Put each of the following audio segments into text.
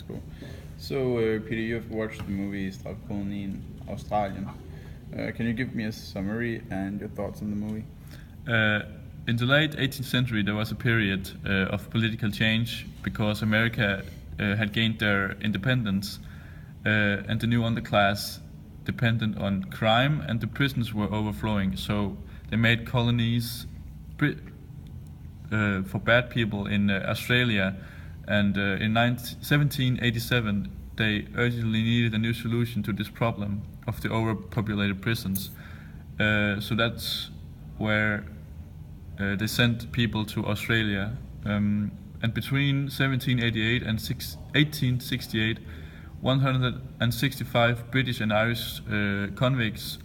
That's cool. So, Peter, you have watched the movie Strathcona in Australian. Can you give me a summary and your thoughts on the movie? Uh, in the late 18th century, there was a period of political change because America had gained their independence, and the new underclass depended on crime, and the prisons were overflowing. So they made colonies for bad people in Australia, and in 1787 they urgently needed a new solution to this problem of the overpopulated prisons. So that's where they sent people to Australia. And between 1788 and 1868, 165 British and Irish convicts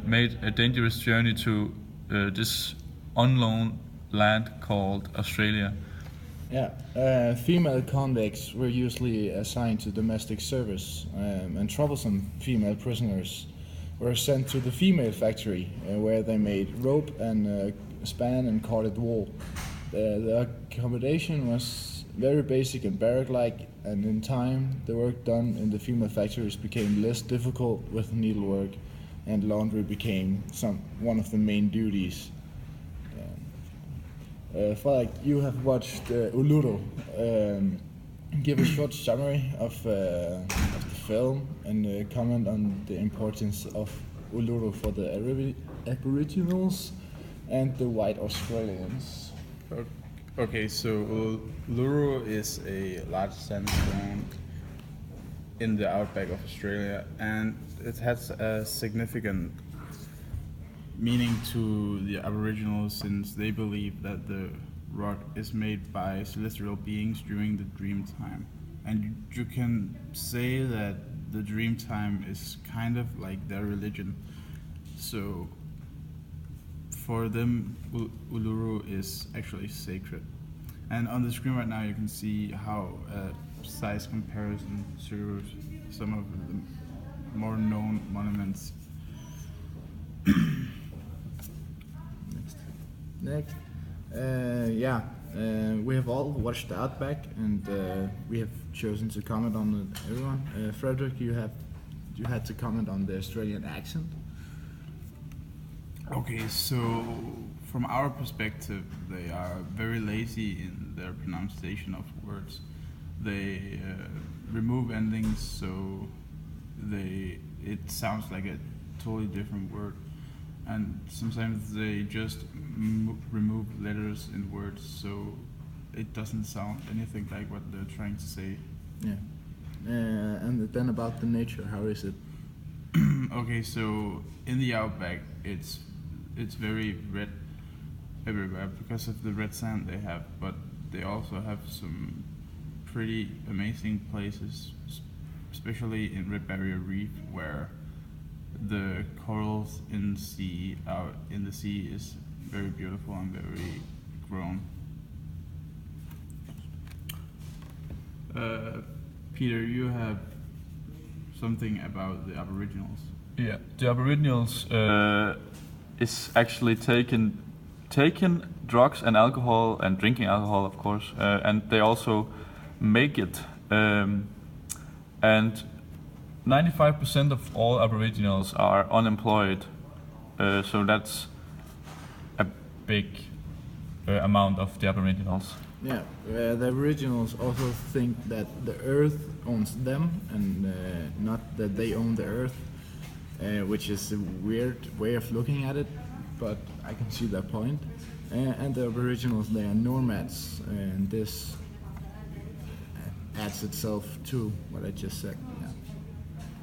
made a dangerous journey to this unknown land called Australia. Yeah, female convicts were usually assigned to domestic service, and troublesome female prisoners were sent to the female factory, where they made rope and span and corded wool. The accommodation was very basic and barrack-like, and in time the work done in the female factories became less difficult with needlework, and laundry became one of the main duties. Falk, you have watched Uluru. Give a short summary of the film and comment on the importance of Uluru for the Aboriginals and the white Australians. Okay, so Uluru is a large sandstone in the outback of Australia, and it has a significant meaning to the Aboriginals since they believe that the rock is made by celestial beings during the dream time. And you can say that the dream time is kind of like their religion. So for them, Uluru is actually sacred. And on the screen right now you can see how a size comparison shows some of the more known monuments. Next. We have all watched the Outback, and we have chosen to comment on it, everyone. Frederick, you had to comment on the Australian accent. Okay, so from our perspective, they are very lazy in their pronunciation of words. They remove endings, so it sounds like a totally different word. And sometimes they just remove letters in words, so it doesn't sound anything like what they're trying to say. Yeah. And then about the nature, how is it? Okay, so in the outback, it's very red everywhere because of the red sand they have, but they also have some pretty amazing places, especially in Red Barrier Reef, where the corals in the sea is very beautiful and very grown. Peter, you have something about the Aboriginals. Yeah, the Aboriginals is actually taking drugs and alcohol and drinking alcohol, of course, and they also make it. And 95% of all Aboriginals are unemployed, so that's a big amount of the Aboriginals. Yeah, the Aboriginals also think that the earth owns them and not that they own the earth, which is a weird way of looking at it, but I can see that point. And the Aboriginals, they are nomads, and this adds itself to what I just said.